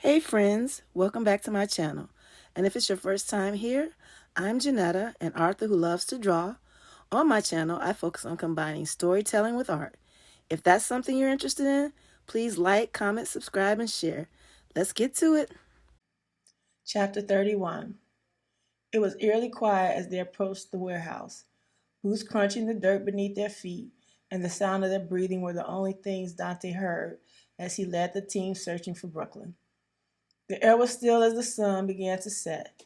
Hey friends, welcome back to my channel. And if it's your first time here, I'm Janetta, an author who loves to draw. On my channel, I focus on combining storytelling with art. If that's something you're interested in, please like, comment, subscribe, and share. Let's get to it. Chapter 31. It was eerily quiet as they approached the warehouse. Boots crunching the dirt beneath their feet and the sound of their breathing were the only things Dante heard as he led the team searching for Brooklyn. The air was still as the sun began to set.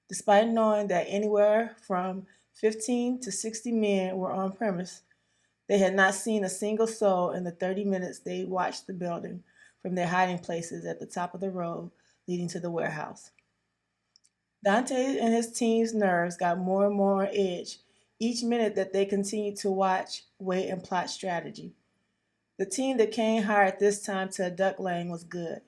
Despite knowing that anywhere from 15 to 60 men were on premise, they had not seen a single soul in the 30 minutes they watched the building from their hiding places at the top of the road leading to the warehouse. Dante and his team's nerves got more and more on edge each minute that they continued to watch, wait, and plot strategy. The team that came hired this time to abduct Lang was good.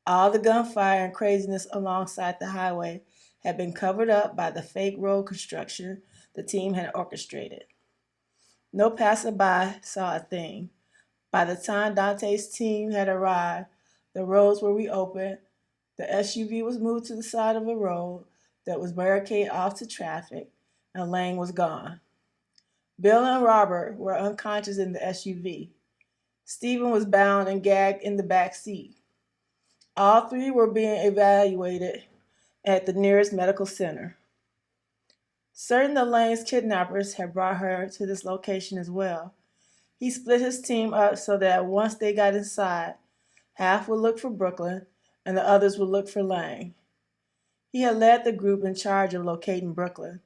All the gunfire and craziness alongside the highway had been covered up by the fake road construction the team had orchestrated. No passerby saw a thing. By the time Dante's team had arrived, the roads were reopened, the SUV was moved to the side of a road that was barricaded off to traffic, and Lang was gone. Bill and Robert were unconscious in the SUV. Stephen was bound and gagged in the back seat. All three were being evaluated at the nearest medical center. Certain of Lane's kidnappers had brought her to this location as well. He split his team up so that once they got inside, half would look for Brooklyn and the others would look for Lang. He had led the group in charge of locating Brooklyn.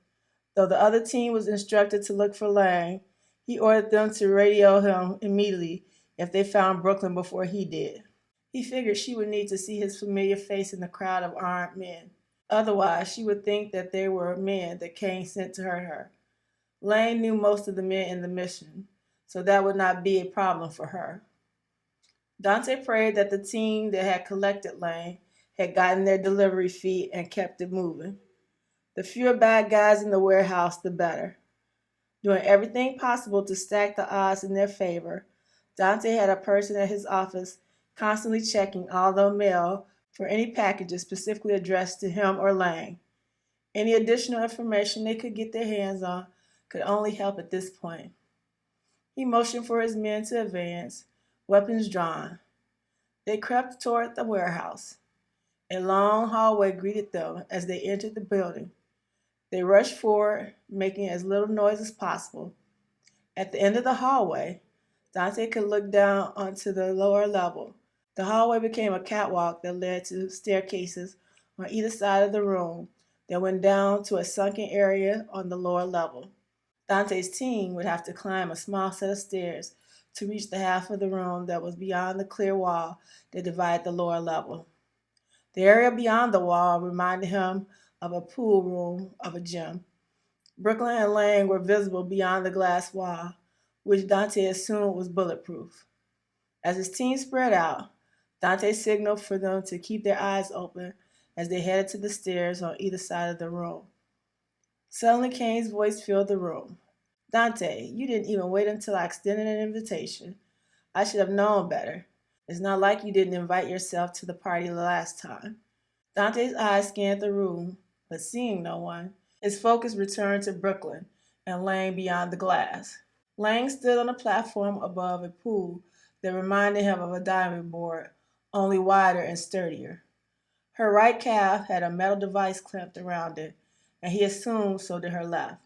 Though the other team was instructed to look for Lang, he ordered them to radio him immediately if they found Brooklyn before he did. He figured she would need to see his familiar face in the crowd of armed men. Otherwise, she would think that they were men that Kane sent to hurt her. Lang knew most of the men in the mission, so that would not be a problem for her. Dante prayed that the team that had collected Lang had gotten their delivery fee and kept it moving. The fewer bad guys in the warehouse, the better. Doing everything possible to stack the odds in their favor, Dante had a person at his office constantly checking all the mail for any packages specifically addressed to him or Lang. Any additional information they could get their hands on could only help at this point. He motioned for his men to advance, weapons drawn. They crept toward the warehouse. A long hallway greeted them as they entered the building. They rushed forward, making as little noise as possible. At the end of the hallway, Dante could look down onto the lower level. The hallway became a catwalk that led to staircases on either side of the room that went down to a sunken area on the lower level. Dante's team would have to climb a small set of stairs to reach the half of the room that was beyond the clear wall that divided the lower level. The area beyond the wall reminded him of a pool room of a gym. Brooklyn and Lang were visible beyond the glass wall, which Dante assumed was bulletproof. As his team spread out, Dante signaled for them to keep their eyes open as they headed to the stairs on either side of the room. Suddenly, Kane's voice filled the room. Dante, you didn't even wait until I extended an invitation. I should have known better. It's not like you didn't invite yourself to the party the last time. Dante's eyes scanned the room, but seeing no one, his focus returned to Brooklyn and Lang beyond the glass. Lang stood on a platform above a pool that reminded him of a diving board, only wider and sturdier. Her right calf had a metal device clamped around it, and he assumed so did her left.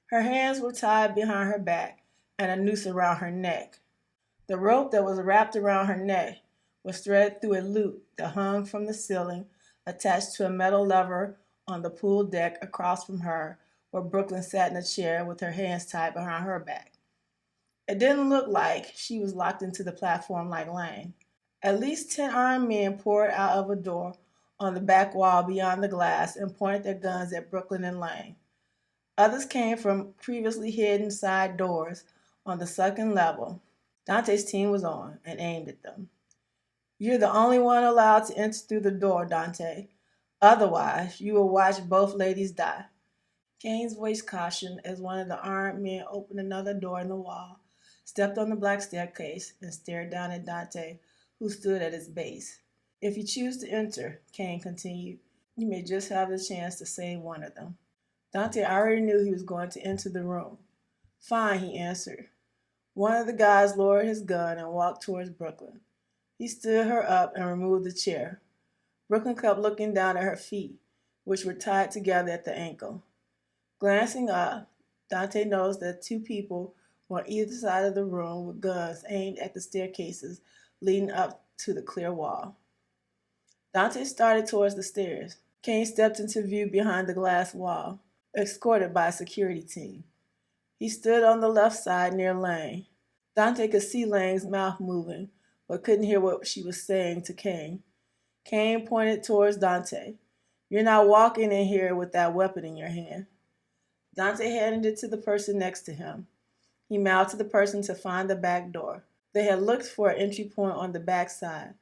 Her hands were tied behind her back and a noose around her neck. The rope that was wrapped around her neck was threaded through a loop that hung from the ceiling, attached to a metal lever on the pool deck across from her, where Brooklyn sat in a chair with her hands tied behind her back. It didn't look like she was locked into the platform like Lang. At least 10 armed men poured out of a door on the back wall beyond the glass and pointed their guns at Brooklyn and Lang. Others came from previously hidden side doors on the second level. Dante's team was on and aimed at them. You're the only one allowed to enter through the door, Dante. Otherwise, you will watch both ladies die. Kane's voice cautioned as one of the armed men opened another door in the wall, stepped on the black staircase, and stared down at Dante, who stood at its base. If you choose to enter, Kane continued, you may just have the chance to save one of them. Dante already knew he was going to enter the room. Fine, he answered. One of the guys lowered his gun and walked towards Brooklyn. He stood her up and removed the chair. Brooklyn kept looking down at her feet, which were tied together at the ankle. Glancing up, Dante noticed that two people were on either side of the room with guns aimed at the staircases leading up to the clear wall. Dante started towards the stairs. Kane stepped into view behind the glass wall, escorted by a security team. He stood on the left side near Lang. Dante could see Lang's mouth moving, but couldn't hear what she was saying to Kane. Kane pointed towards Dante. You're not walking in here with that weapon in your hand. Dante handed it to the person next to him. He mouthed to the person to find the back door. They had looked for an entry point on the back side.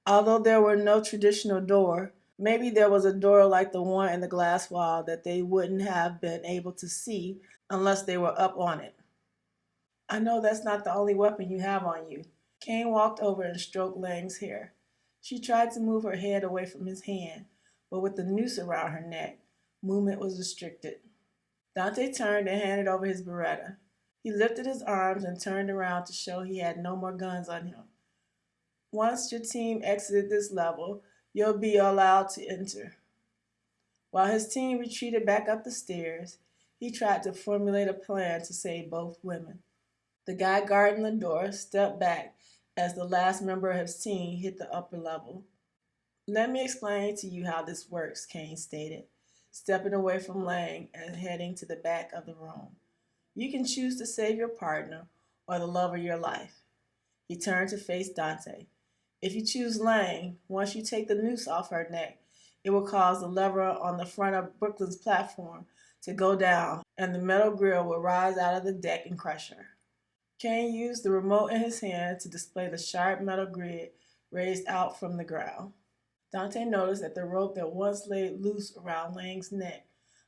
Although there were no traditional door, maybe there was a door like the one in the glass wall that they wouldn't have been able to see unless they were up on it. I know that's not the only weapon you have on you. Kane walked over and stroked Lang's hair. She tried to move her head away from his hand, but with the noose around her neck, movement was restricted. Dante turned and handed over his Beretta. He lifted his arms and turned around to show he had no more guns on him. Once your team exited this level, you'll be allowed to enter. While his team retreated back up the stairs, he tried to formulate a plan to save both women. The guy guarding the door stepped back as the last member of his team hit the upper level. Let me explain to you how this works, Kane stated, stepping away from Lang and heading to the back of the room. You can choose to save your partner or the love of your life. He turned to face Dante. If you choose Lang, once you take the noose off her neck, it will cause the lever on the front of Brooklyn's platform to go down, and the metal grill will rise out of the deck and crush her. Kane used the remote in his hand to display the sharp metal grid raised out from the ground. Dante noticed that the rope that once lay loose around Lang's neck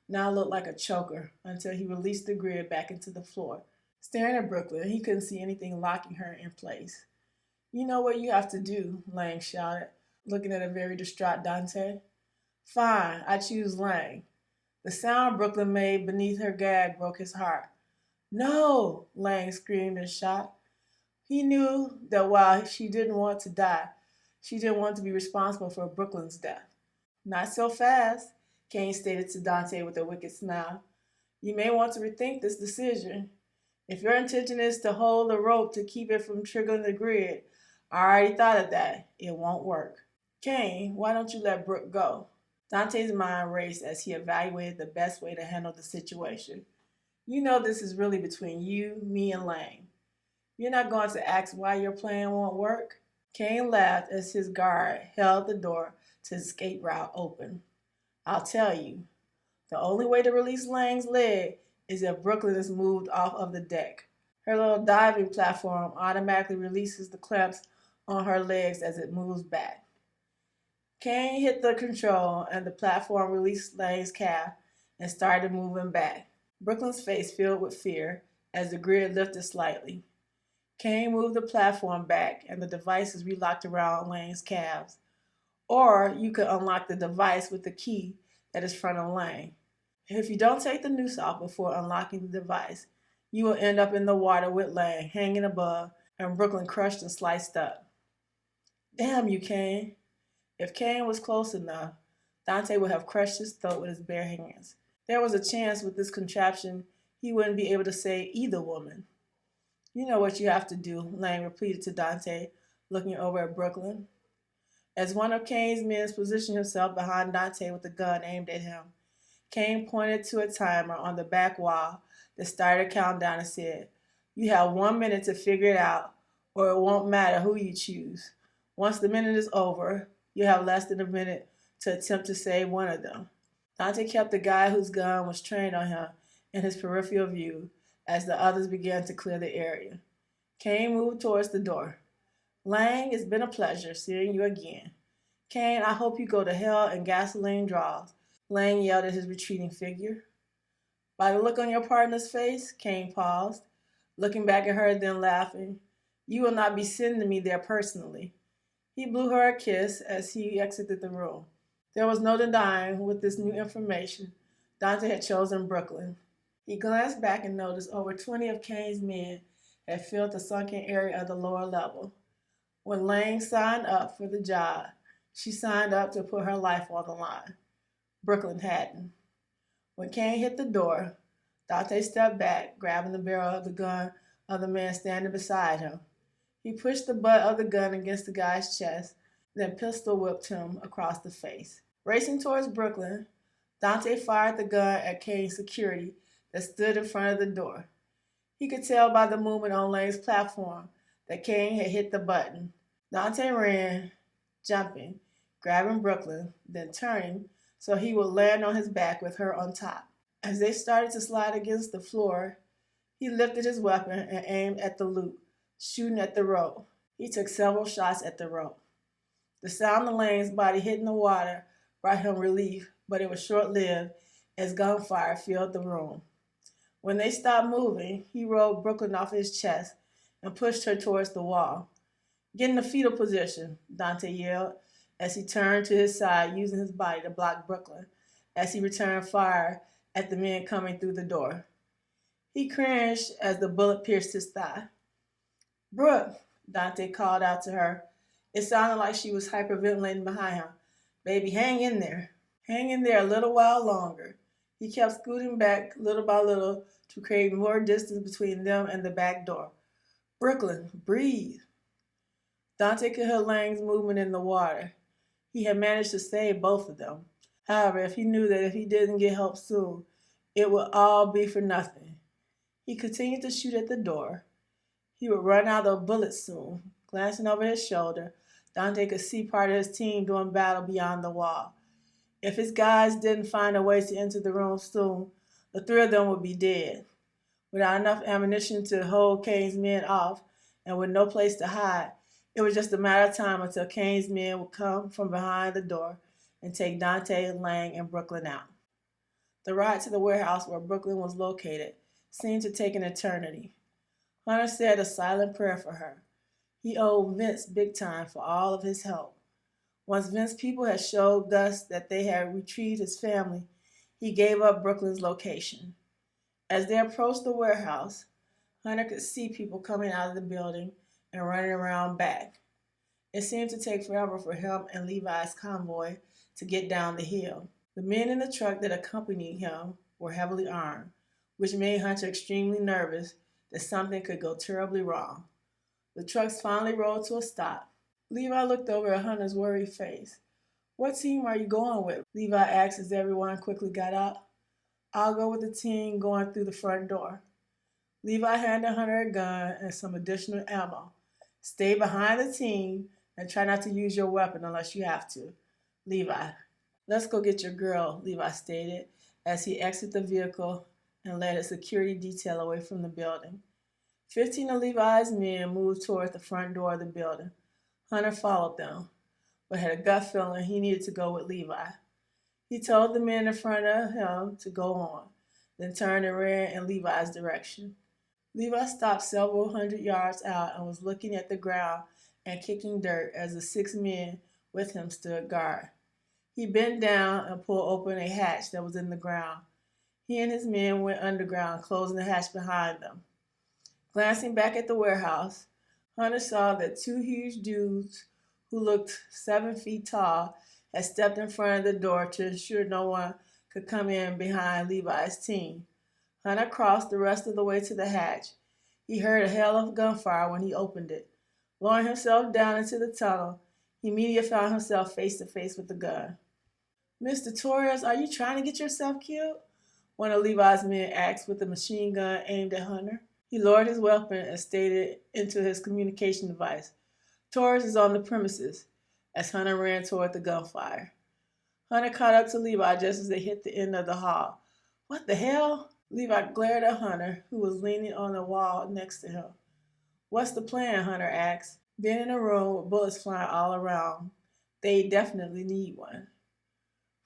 now looked like a choker until he released the grid back into the floor. Staring at Brooklyn, he couldn't see anything locking her in place. You know what you have to do, Lang shouted, looking at a very distraught Dante. Fine, I choose Lang. The sound Brooklyn made beneath her gag broke his heart. No, Lang screamed in shock. He knew that while she didn't want to die, she didn't want to be responsible for Brooklyn's death. Not so fast, Kane stated to Dante with a wicked smile. You may want to rethink this decision. If your intention is to hold the rope to keep it from triggering the grid, I already thought of that. It won't work. Kane, why don't you let Brooke go? Dante's mind raced as he evaluated the best way to handle the situation. You know this is really between you, me, and Lang. You're not going to ask why your plan won't work? Kane laughed as his guard held the door to his escape route open. I'll tell you. The only way to release Lang's leg is if Brooklyn is moved off of the deck. Her little diving platform automatically releases the clamps on her legs as it moves back. Kane hit the control and the platform released Lang's calf and started moving back. Brooklyn's face filled with fear as the grid lifted slightly. Kane moved the platform back and the device is relocked around Lang's calves. Or you could unlock the device with the key that is front of Lang. If you don't take the noose off before unlocking the device, you will end up in the water with Lang hanging above and Brooklyn crushed and sliced up. Damn you, Kane. If Kane was close enough, Dante would have crushed his throat with his bare hands. There was a chance with this contraption he wouldn't be able to save either woman. You know what you have to do, Lang repeated to Dante, looking over at Brooklyn. As one of Kane's men positioned himself behind Dante with a gun aimed at him, Kane pointed to a timer on the back wall that started a countdown and said, You have 1 minute to figure it out, or it won't matter who you choose. Once the minute is over, you have less than a minute to attempt to save one of them. Dante kept the guy whose gun was trained on him in his peripheral view as the others began to clear the area. Kane moved towards the door. Lang, it's been a pleasure seeing you again. Kane, I hope you go to hell and gasoline draws, Lang yelled at his retreating figure. By the look on your partner's face, Kane paused, looking back at her, then laughing. You will not be sending me there personally. He blew her a kiss as he exited the room. There was no denying with this new information, Dante had chosen Brooklyn. He glanced back and noticed over 20 of Kane's men had filled the sunken area of the lower level. When Lang signed up for the job, she signed up to put her life on the line. Brooklyn hadn't. When Kane hit the door, Dante stepped back, grabbing the barrel of the gun of the man standing beside him. He pushed the butt of the gun against the guy's chest, then pistol whipped him across the face. Racing towards Brooklyn, Dante fired the gun at Kane's security that stood in front of the door. He could tell by the movement on Lane's platform that Kane had hit the button. Dante ran, jumping, grabbing Brooklyn, then turning so he would land on his back with her on top. As they started to slide against the floor, he lifted his weapon and aimed at the loop, shooting at the rope. He took several shots at the rope. The sound of Lane's body hitting the water brought him relief, but it was short-lived as gunfire filled the room. When they stopped moving, he rolled Brooklyn off his chest and pushed her towards the wall. "Get in the fetal position," Dante yelled as he turned to his side, using his body to block Brooklyn as he returned fire at the men coming through the door. He cringed as the bullet pierced his thigh. "Brooke," Dante called out to her. It sounded like she was hyperventilating behind him. "Baby, hang in there. Hang in there a little while longer." He kept scooting back little by little to create more distance between them and the back door. "Brooklyn, breathe." Dante could hear Lang's movement in the water. He had managed to save both of them. However, if he knew that if he didn't get help soon, it would all be for nothing. He continued to shoot at the door. He would run out of bullets soon. Glancing over his shoulder, Dante could see part of his team doing battle beyond the wall. If his guys didn't find a way to enter the room soon, the three of them would be dead. Without enough ammunition to hold Kane's men off, and with no place to hide, it was just a matter of time until Kane's men would come from behind the door and take Dante, Lang, and Brooklyn out. The ride to the warehouse where Brooklyn was located seemed to take an eternity. Hunter said a silent prayer for her. He owed Vince big time for all of his help. Once Vince's people had showed Gus that they had retrieved his family, he gave up Brooklyn's location. As they approached the warehouse, Hunter could see people coming out of the building and running around back. It seemed to take forever for him and Levi's convoy to get down the hill. The men in the truck that accompanied him were heavily armed, which made Hunter extremely nervous that something could go terribly wrong. The trucks finally rolled to a stop. Levi looked over at Hunter's worried face. "What team are you going with?" Levi asked as everyone quickly got out. "I'll go with the team going through the front door." Levi handed Hunter a gun and some additional ammo. "Stay behind the team and try not to use your weapon unless you have to. Levi." "Let's go get your girl," Levi stated as he exited the vehicle and led a security detail away from the building. 15 of Levi's men moved toward the front door of the building. Hunter followed them, but had a gut feeling he needed to go with Levi. He told the men in front of him to go on, then turned and ran in Levi's direction. Levi stopped several hundred yards out and was looking at the ground and kicking dirt as the 6 men with him stood guard. He bent down and pulled open a hatch that was in the ground. He and his men went underground, closing the hatch behind them. Glancing back at the warehouse, Hunter saw that 2 huge dudes who looked 7 feet tall had stepped in front of the door to ensure no one could come in behind Levi's team. Hunter crossed the rest of the way to the hatch. He heard a hail of gunfire when he opened it. Lowering himself down into the tunnel, he immediately found himself face to face with the gun. "Mr. Torres, are you trying to get yourself killed?" one of Levi's men asked with a machine gun aimed at Hunter. He lowered his weapon and stated into his communication device, "Torres is on the premises," as Hunter ran toward the gunfire. Hunter caught up to Levi just as they hit the end of the hall. "What the hell?" Levi glared at Hunter, who was leaning on the wall next to him. "What's the plan?" Hunter asked. "Being in a room with bullets flying all around, they definitely need one.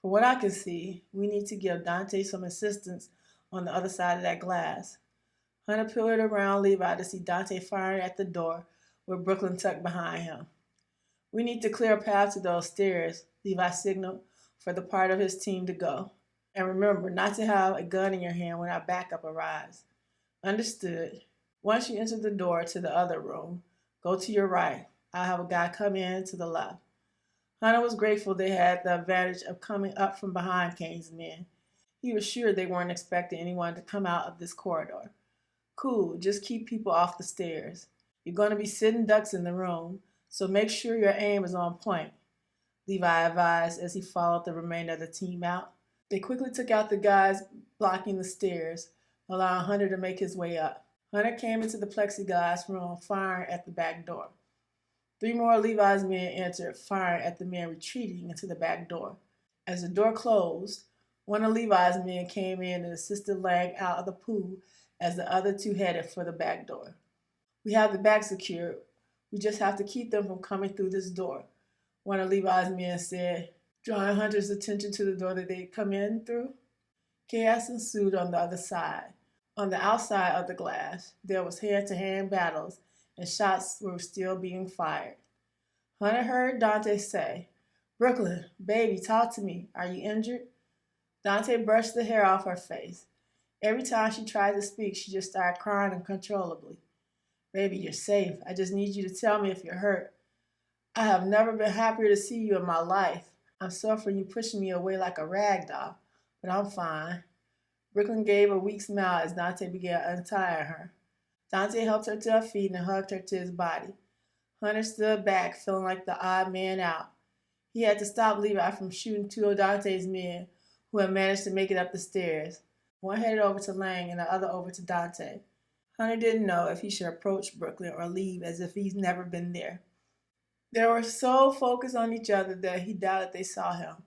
From what I can see, we need to give Dante some assistance on the other side of that glass." Hunter pivoted around Levi to see Dante firing at the door with Brooklyn tucked behind him. We need to clear a path to those stairs, Levi signaled for the part of his team to go. And remember not to have a gun in your hand when our backup arrives. Understood. Once you enter the door to the other room, go to your right. I'll have a guy come in to the left. Hunter was grateful they had the advantage of coming up from behind Kane's men. He was sure they weren't expecting anyone to come out of this corridor. Cool, just keep people off the stairs. You're going to be sitting ducks in the room, so make sure your aim is on point, Levi advised as he followed the remainder of the team out. They quickly took out the guys blocking the stairs, allowing Hunter to make his way up. Hunter came into the plexiglass room, firing at the back door. 3 more of Levi's men entered, firing at the men retreating into the back door. As the door closed, one of Levi's men came in and assisted Lang out of the pool as the other 2 headed for the back door. We have the back secured. We just have to keep them from coming through this door, one of Levi's men said, drawing Hunter's attention to the door that they'd come in through. Chaos ensued on the other side. On the outside of the glass, there was hand-to-hand battles, and shots were still being fired. Hunter heard Dante say, "Brooklyn, baby, talk to me. Are you injured?" Dante brushed the hair off her face. Every time she tried to speak, she just started crying uncontrollably. "Baby, you're safe. I just need you to tell me if you're hurt. I have never been happier to see you in my life. I'm suffering you pushing me away like a rag doll, but I'm fine." Brooklyn gave a weak smile as Dante began untying her. Dante helped her to her feet and hugged her to his body. Hunter stood back, feeling like the odd man out. He had to stop Levi from shooting 2 of Dante's men, who had managed to make it up the stairs. One headed over to Lang and the other over to Dante. Hunter didn't know if he should approach Brooklyn or leave as if he's never been there. They were so focused on each other that he doubted they saw him.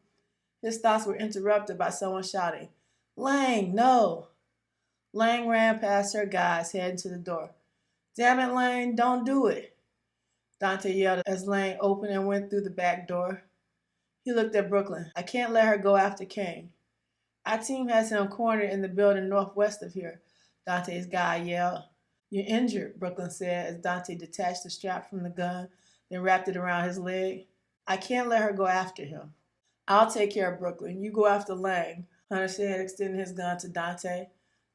His thoughts were interrupted by someone shouting, "Lang, no!" Lang ran past her guys, heading to the door. "Damn it, Lang, don't do it!" Dante yelled as Lang opened and went through the back door. He looked at Brooklyn. "I can't let her go after Kane." "Our team has him cornered in the building northwest of here," Dante's guy yelled. "You're injured," Brooklyn said as Dante detached the strap from the gun, then wrapped it around his leg. "I can't let her go after him." "I'll take care of Brooklyn. You go after Lang," Hunter said, extending his gun to Dante.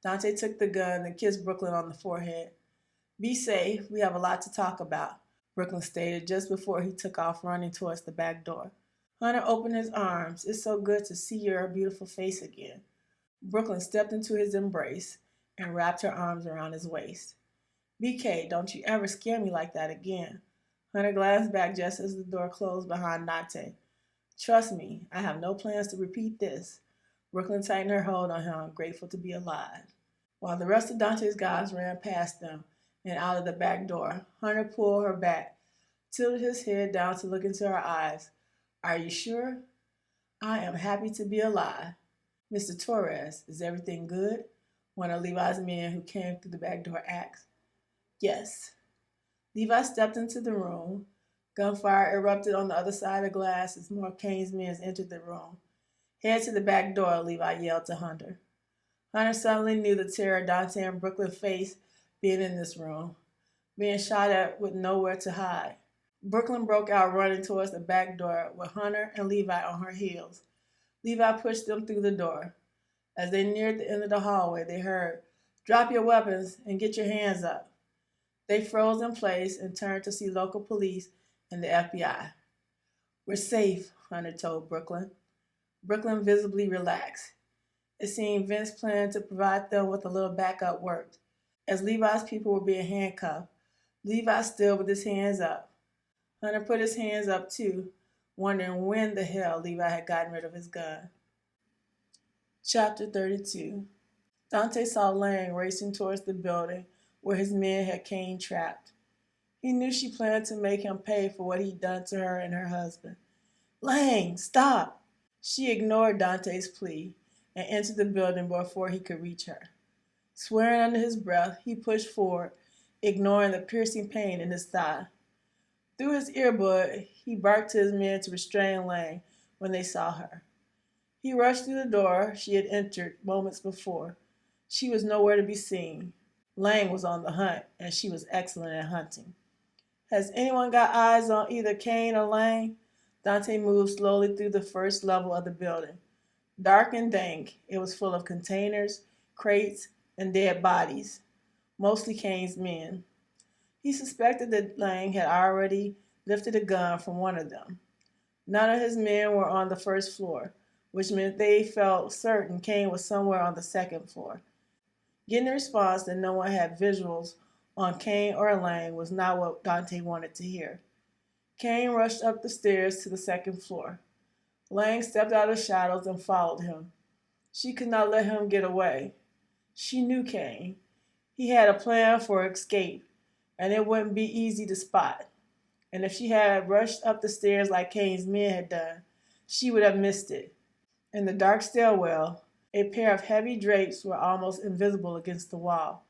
Dante took the gun and kissed Brooklyn on the forehead. "Be safe. We have a lot to talk about," Brooklyn stated just before he took off running towards the back door. Hunter opened his arms. "It's so good to see your beautiful face again." Brooklyn stepped into his embrace and wrapped her arms around his waist. "BK, don't you ever scare me like that again." Hunter glanced back just as the door closed behind Dante. "Trust me, I have no plans to repeat this." Brooklyn tightened her hold on him, grateful to be alive. While the rest of Dante's guys ran past them and out of the back door, Hunter pulled her back, tilted his head down to look into her eyes. "Are you sure?" "I am happy to be alive." "Mr. Torres, is everything good?" one of Levi's men who came through the back door asked. "Yes." Levi stepped into the room. Gunfire erupted on the other side of the glass as more Kane's men entered the room. "Head to the back door," Levi yelled to Hunter. Hunter suddenly knew the terror Dante and Brooklyn faced being in this room, being shot at with nowhere to hide. Brooklyn broke out running towards the back door with Hunter and Levi on her heels. Levi pushed them through the door. As they neared the end of the hallway, they heard, "Drop your weapons and get your hands up." They froze in place and turned to see local police and the FBI. "We're safe," Hunter told Brooklyn. Brooklyn visibly relaxed. It seemed Vince's plan to provide them with a little backup worked. As Levi's people were being handcuffed, Levi stood with his hands up. Hunter put his hands up too, wondering when the hell Levi had gotten rid of his gun. Chapter 32. Dante saw Lang racing towards the building where his men had Kane trapped. He knew she planned to make him pay for what he'd done to her and her husband. "Lang, stop!" She ignored Dante's plea and entered the building before he could reach her. Swearing under his breath, he pushed forward, ignoring the piercing pain in his thigh. Through his earbud, he barked to his men to restrain Lang when they saw her. He rushed through the door she had entered moments before. She was nowhere to be seen. Lang was on the hunt, and she was excellent at hunting. Has anyone got eyes on either Kane or Lang? Dante moved slowly through the first level of the building. Dark and dank, it was full of containers, crates, and dead bodies, mostly Kane's men. He suspected that Lang had already lifted a gun from one of them. None of his men were on the first floor, which meant they felt certain Kane was somewhere on the second floor. Getting a response that no one had visuals on Kane or Lang was not what Dante wanted to hear. Kane rushed up the stairs to the second floor. Lang stepped out of the shadows and followed him. She could not let him get away. She knew Kane. He had a plan for escape, and it wouldn't be easy to spot. And if she had rushed up the stairs like Kane's men had done, she would have missed it. In the dark stairwell, a pair of heavy drapes were almost invisible against the wall.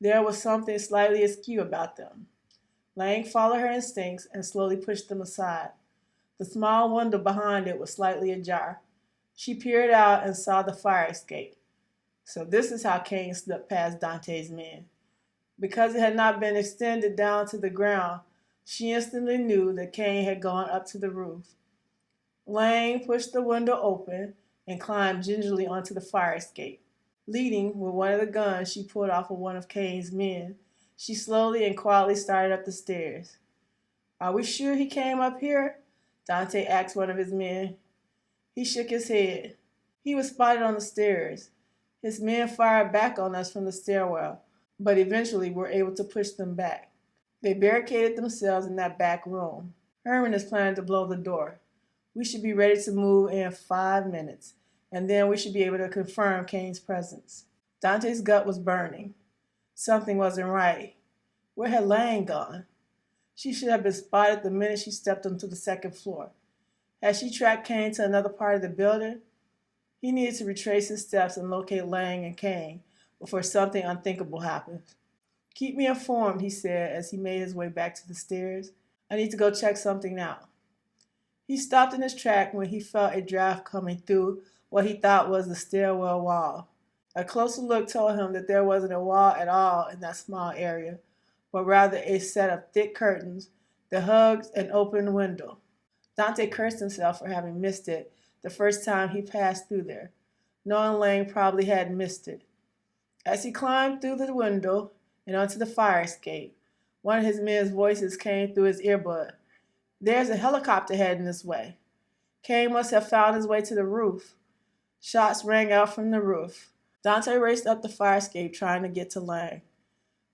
There was something slightly askew about them. Lang followed her instincts and slowly pushed them aside. The small window behind it was slightly ajar. She peered out and saw the fire escape. So this is how Kane slipped past Dante's men. Because it had not been extended down to the ground, she instantly knew that Kane had gone up to the roof. Lang pushed the window open and climbed gingerly onto the fire escape. Leading with one of the guns she pulled off of one of Kane's men, she slowly and quietly started up the stairs. "Are we sure he came up here?" Dante asked one of his men. He shook his head. "He was spotted on the stairs. His men fired back on us from the stairwell, but eventually were able to push them back. They barricaded themselves in that back room. Herman is planning to blow the door. We should be ready to move in 5 minutes, and then we should be able to confirm Kane's presence." Dante's gut was burning. Something wasn't right. Where had Lang gone? She should have been spotted the minute she stepped onto the second floor. Had she tracked Kane to another part of the building? He needed to retrace his steps and locate Lang and Kane before something unthinkable happened. "Keep me informed," he said as he made his way back to the stairs. "I need to go check something out." He stopped in his track when he felt a draft coming through what he thought was the stairwell wall. A closer look told him that there wasn't a wall at all in that small area, but rather a set of thick curtains that hugged an open window. Dante cursed himself for having missed it the first time he passed through there, knowing Lang probably hadn't missed it. As he climbed through the window and onto the fire escape, one of his men's voices came through his earbud. "There's a helicopter heading this way." Kane must have found his way to the roof. Shots rang out from the roof. Dante raced up the fire escape trying to get to Lang.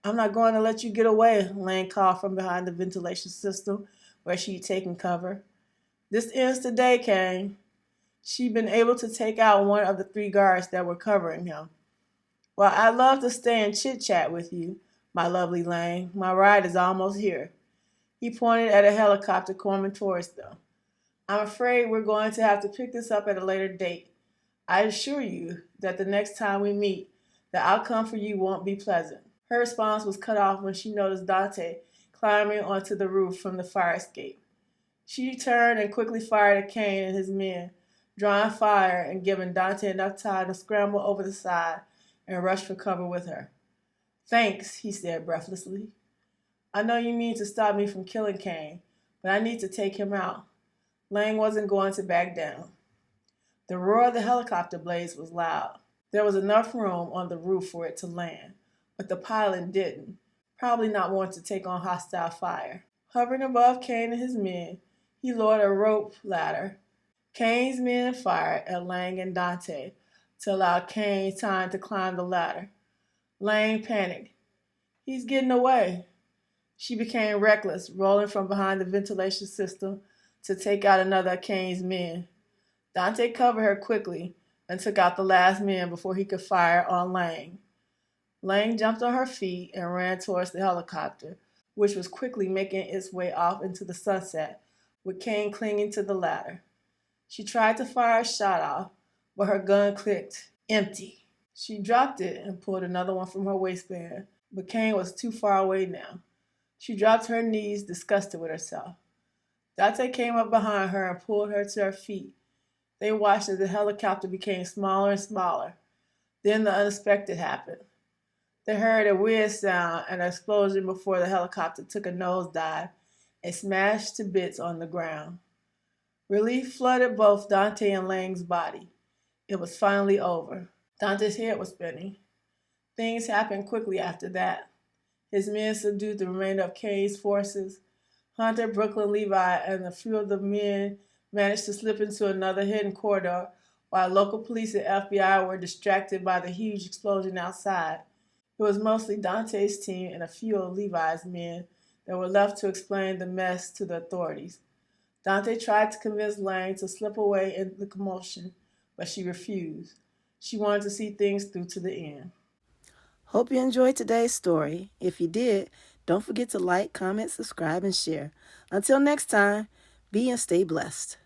"I'm not going to let you get away," Lang called from behind the ventilation system where she'd taken cover. "This ends today, Kane." She'd been able to take out one of the 3 guards that were covering him. "Well, I'd love to stay and chit-chat with you, my lovely Lang. My ride is almost here." He pointed at a helicopter coming towards them. "I'm afraid we're going to have to pick this up at a later date. I assure you that the next time we meet, the outcome for you won't be pleasant." Her response was cut off when she noticed Dante climbing onto the roof from the fire escape. She turned and quickly fired at Kane and his men, drawing fire and giving Dante enough time to scramble over the side and rush for cover with her. "Thanks," he said breathlessly. "I know you mean to stop me from killing Kane, but I need to take him out." Lang wasn't going to back down. The roar of the helicopter blades was loud. There was enough room on the roof for it to land, but the pilot didn't, probably not wanting to take on hostile fire. Hovering above Kane and his men, he lowered a rope ladder. Kane's men fired at Lang and Dante to allow Kane time to climb the ladder. Lang panicked. "He's getting away." She became reckless, rolling from behind the ventilation system to take out another of Kane's men. Dante covered her quickly and took out the last man before he could fire on Lang. Lang jumped on her feet and ran towards the helicopter, which was quickly making its way off into the sunset, with Kane clinging to the ladder. She tried to fire a shot off, but her gun clicked. Empty. She dropped it and pulled another one from her waistband, but Kane was too far away now. She dropped to her knees, disgusted with herself. Dante came up behind her and pulled her to her feet. They watched as the helicopter became smaller and smaller. Then the unexpected happened. They heard a weird sound and an explosion before the helicopter took a nosedive and smashed to bits on the ground. Relief flooded both Dante and Lang's body. It was finally over. Dante's head was spinning. Things happened quickly after that. His men subdued the remainder of Kane's forces. Hunter, Brooklyn, Levi, and a few of the men managed to slip into another hidden corridor while local police and FBI were distracted by the huge explosion outside. It was mostly Dante's team and a few of Levi's men that were left to explain the mess to the authorities. Dante tried to convince Lang to slip away in the commotion, but she refused. She wanted to see things through to the end. Hope you enjoyed today's story. If you did, don't forget to like, comment, subscribe, and share. Until next time, be and stay blessed.